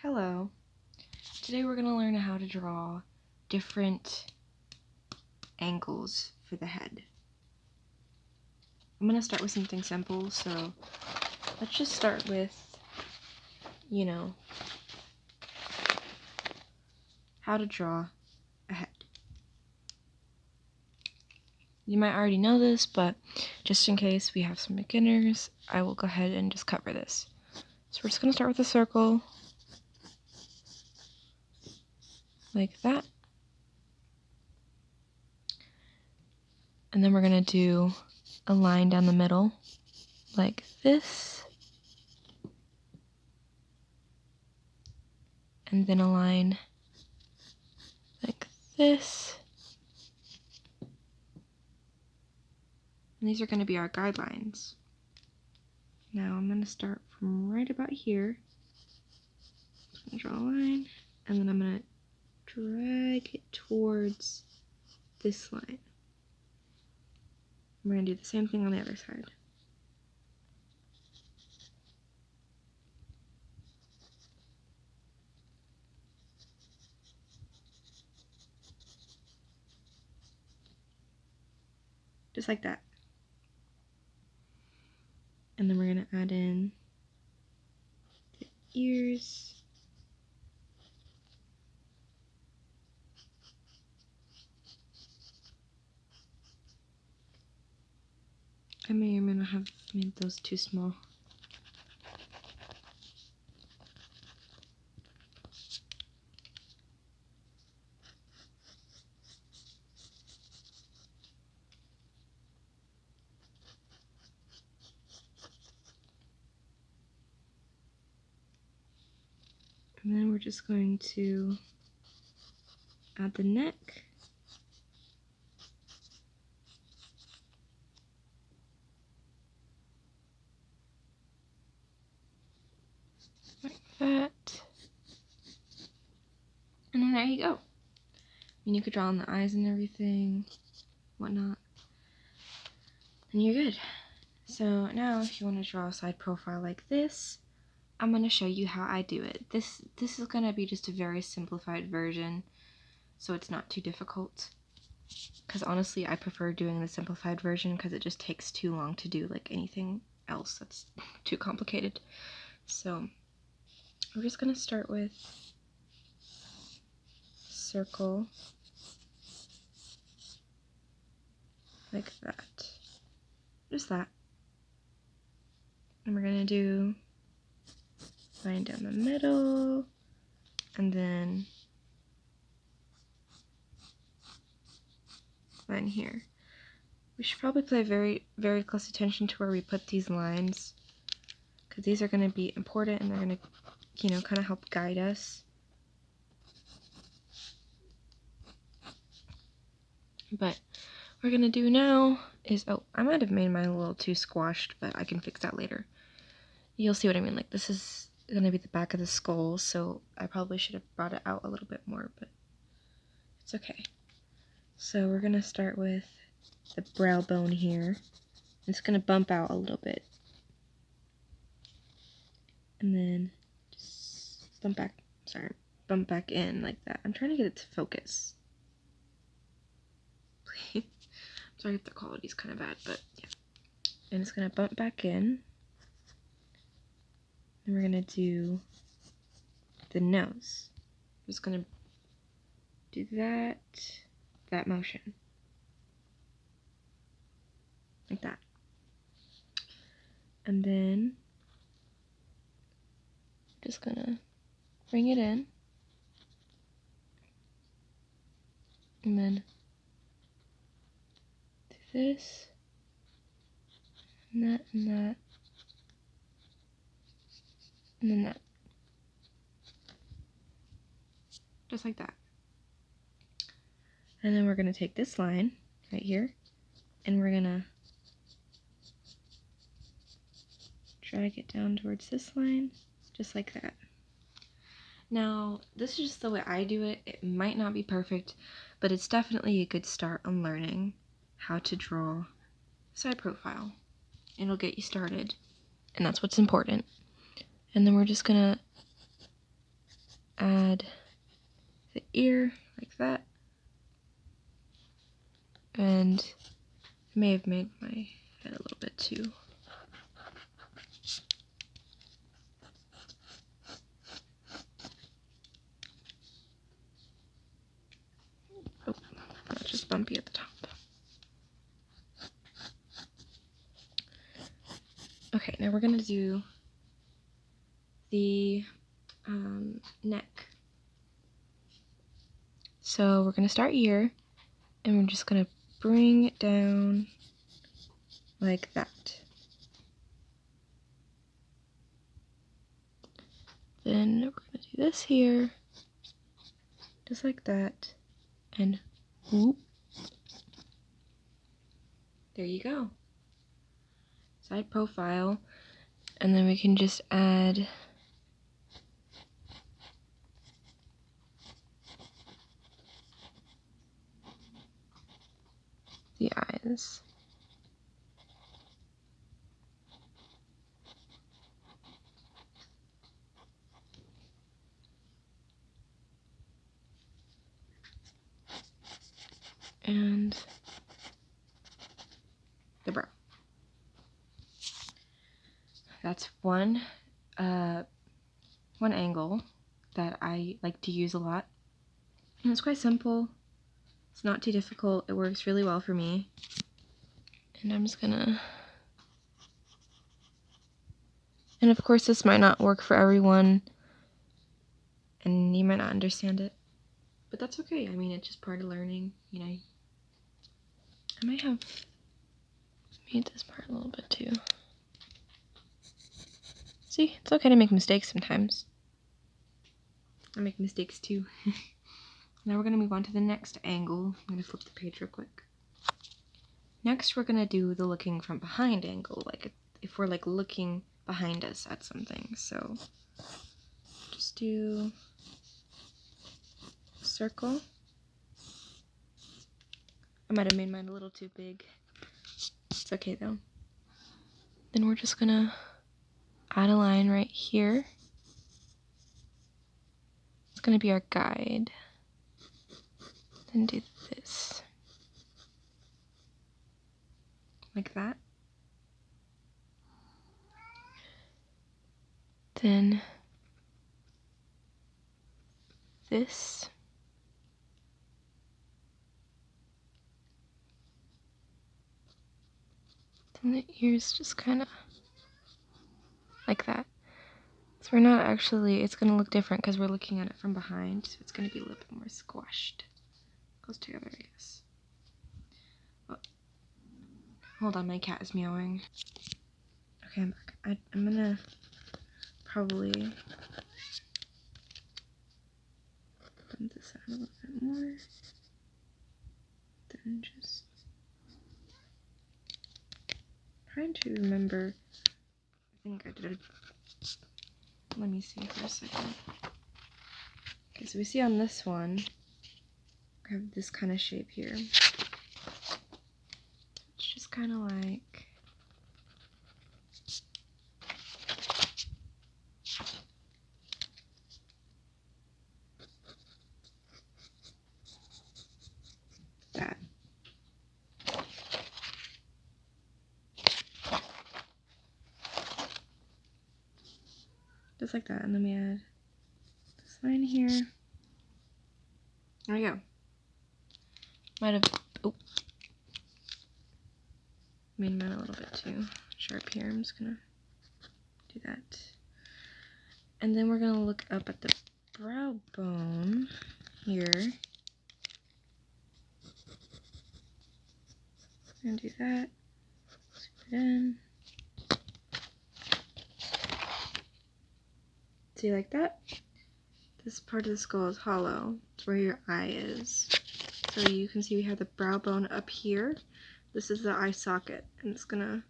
Hello. Today we're going to learn how to draw different angles for the head. I'm going to start with something simple, so let's just start with, how to draw a head. You might already know this, but just in case we have some beginners, I will go ahead and just cover this. So we're just going to start with a circle, like that. And then we're going to do a line down the middle, like this. And then a line like this. And these are going to be our guidelines. Now I'm going to start from right about here. I'm going to draw a line, and then I'm going to drag it towards this line. We're going to do the same thing on the other side. Just like that. And then we're going to add in the ears. I may or may not have made those too small. And then we're just going to add the neck. Like that. And then there you go. And you could draw on the eyes and everything, whatnot. And you're good. So now if you want to draw a side profile like this, I'm going to show you how I do it. This is going to be just a very simplified version, so it's not too difficult. Because honestly, I prefer doing the simplified version because it just takes too long to do like anything else that's too complicated. So we're just going to start with circle like that. Just that. And we're going to do line down the middle, and then line here. We should probably pay very, very close attention to where we put these lines, because these are going to be important and they're going to, kind of help guide us. But what we're going to do now is, I might have made mine a little too squashed, but I can fix that later. You'll see what I mean. Like, this is going to be the back of the skull, so I probably should have brought it out a little bit more, but it's okay. So we're going to start with the brow bone here. It's going to bump out a little bit. And then just bump back in like that. I'm trying to get it to focus. Please. Sorry if the quality's kind of bad, but yeah. And it's going to bump back in. And we're going to do the nose. I'm just going to do that motion. Like that. And then just going to bring it in. And then do this. And that, and that. And then that. Just like that. And then we're going to take this line right here, and we're going to drag it down towards this line, just like that. Now, this is just the way I do it. It might not be perfect, but it's definitely a good start on learning how to draw a side profile. It'll get you started, and that's what's important. And then we're just going to add the ear like that. And I may have made my head a little bit too. Oh, that's just bumpy at the top. Okay, now we're gonna do the neck. So we're gonna start here, and we're just gonna bring it down like that. Then we're gonna do this here, just like that, and whoop. There you go. Side profile, and then we can just add the eyes. And the brow. That's one angle that I like to use a lot. And it's quite simple. It's not too difficult. It works really well for me. And I'm just gonna... And of course this might not work for everyone, and you might not understand it, but that's okay. I mean, it's just part of learning, you know. I might have made this part a little bit too. See, it's okay to make mistakes sometimes. I make mistakes too. Now we're gonna move on to the next angle. I'm gonna flip the page real quick. Next, we're gonna do the looking from behind angle, like if we're like looking behind us at something. So just do a circle. I might have made mine a little too big. It's okay though. Then we're just gonna add a line right here. It's gonna be our guide. Then do this. Like that. Then this. Then the ears just kind of like that. So we're not actually, it's going to look different because we're looking at it from behind. So it's going to be a little bit more squashed. Goes together, I guess. Oh. Hold on, my cat is meowing. Okay, I'm back. I'm going to probably blend this out a little bit more. Then just trying to remember. I think I did a... Let me see for a second. Okay, so we see on this one, we have this kind of shape here. It's just kind of like that. Just like that, and then we add this line here. There we go. Might have made mine a little bit too sharp here. I'm just gonna do that. And then we're gonna look up at the brow bone here. We're gonna do that. Swoop it in. See, like that? This part of the skull is hollow. It's where your eye is. So you can see we have the brow bone up here. This is the eye socket, and it's gonna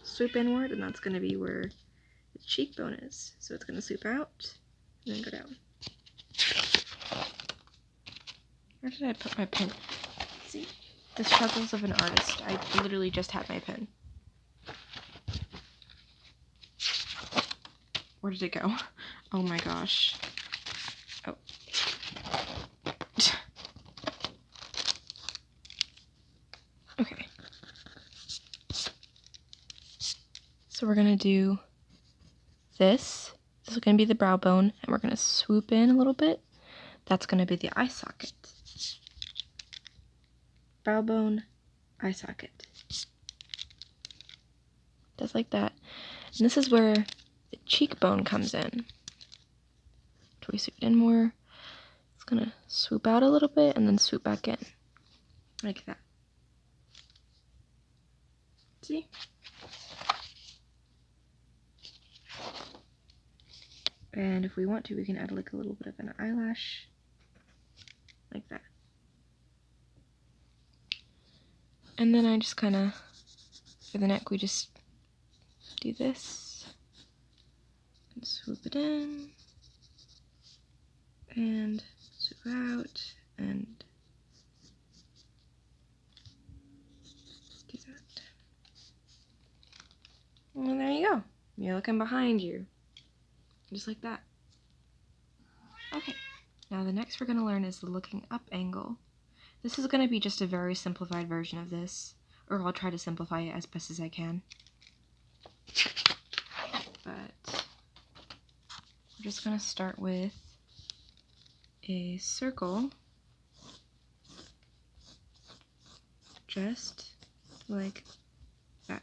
swoop inward, and that's gonna be where the cheekbone is. So it's gonna swoop out and then go down. Where did I put my pen? See, the struggles of an artist. I literally just had my pen. Where did it go? Oh my gosh. Oh, So we're gonna do this. This is gonna be the brow bone, and we're gonna swoop in a little bit. That's gonna be the eye socket. Brow bone, eye socket. Just like that. And this is where the cheekbone comes in. Do we swoop it in more? It's gonna swoop out a little bit and then swoop back in. Like that. See? And if we want to, we can add like a little bit of an eyelash. Like that. And then I just kind of, for the neck, we just do this. And swoop it in. And swoop out. And do that. And there you go. You're looking behind you. Just like that. Okay. Now the next we're going to learn is the looking up angle. This is going to be just a very simplified version of this, or I'll try to simplify it as best as I can. But we're just going to start with a circle, just like that,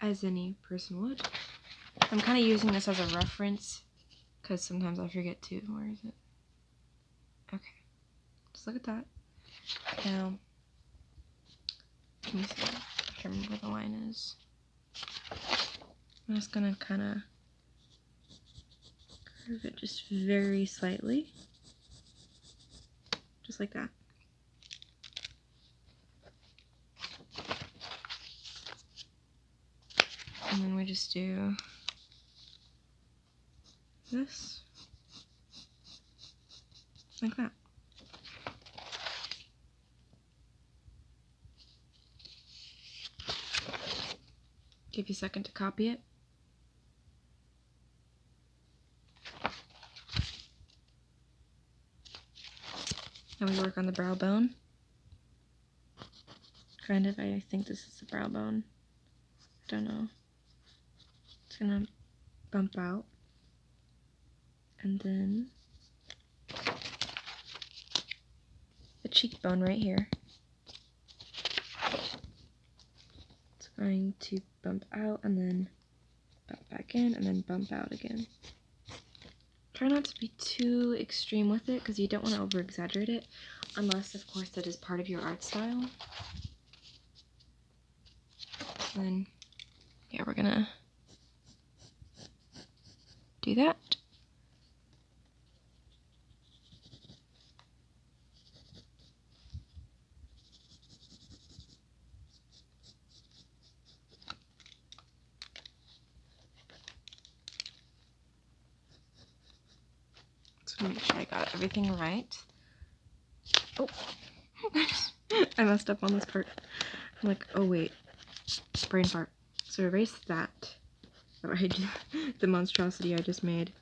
as any person would. I'm kind of using this as a reference, because sometimes I forget to. Where is it? Okay. Just look at that. Now, let me see. I can't remember where the line is. I'm just gonna kind of curve it just very slightly. Just like that. And then we just do this. Like that. Give you a second to copy it. Now we work on the brow bone. Kind of, I think this is the brow bone. I don't know. It's gonna bump out. And then the cheekbone right here. It's going to bump out and then bump back in and then bump out again. Try not to be too extreme with it because you don't want to over exaggerate it, unless of course that is part of your art style. Then yeah, we're gonna do that. So make sure I got everything right. Oh, I messed up on this part. I'm like, oh wait, brain fart. So erase that. The monstrosity I just made.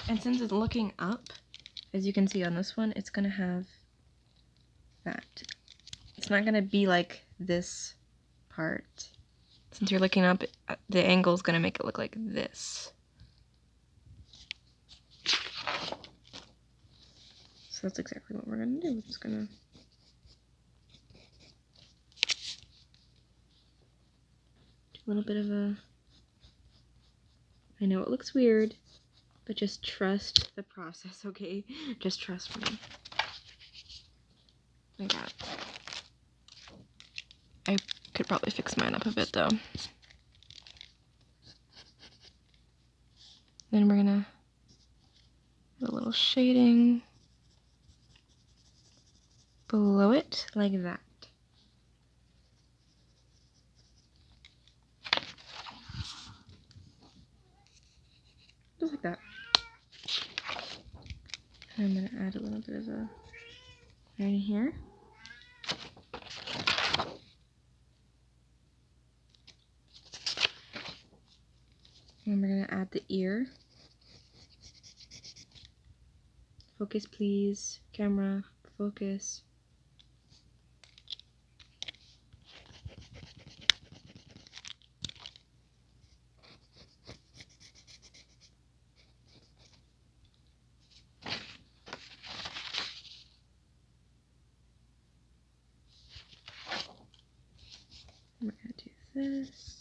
And since it's looking up, as you can see on this one, it's gonna have that. It's not gonna be like this part. Since you're looking up, the angle is gonna make it look like this. So that's exactly what we're gonna do. We're just gonna do a little bit of a, I know it looks weird, but just trust the process, okay? Just trust me. Like that. I could probably fix mine up a bit though. Then we're gonna do a little shading below it, like that. Just like that. And I'm gonna add a little bit of a right in here. And we're gonna add the ear. Focus please, camera, focus. this.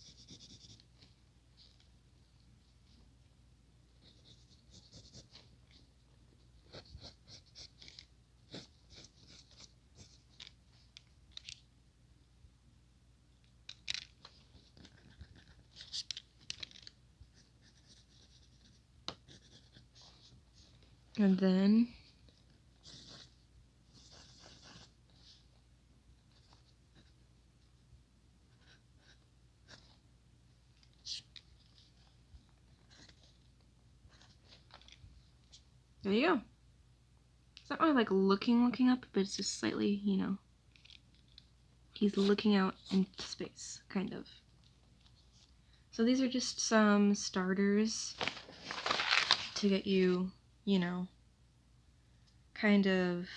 And then there you go. It's not really like looking up, but it's just slightly, you know, he's looking out into space, kind of. So these are just some starters to get you, you know, kind of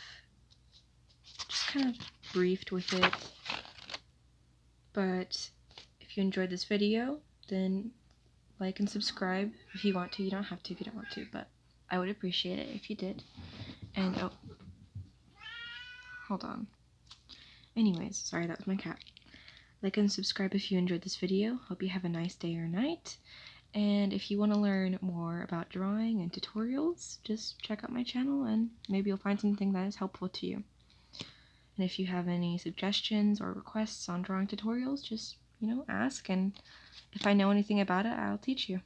briefed with it. But if you enjoyed this video, then like and subscribe if you want to. You don't have to if you don't want to, but I would appreciate it if you did. And oh, hold on. Anyways, sorry, that was my cat. Like and subscribe if you enjoyed this video. Hope you have a nice day or night. And if you want to learn more about drawing and tutorials, just check out my channel and maybe you'll find something that is helpful to you. And if you have any suggestions or requests on drawing tutorials, just, you know, ask, and if I know anything about it, I'll teach you.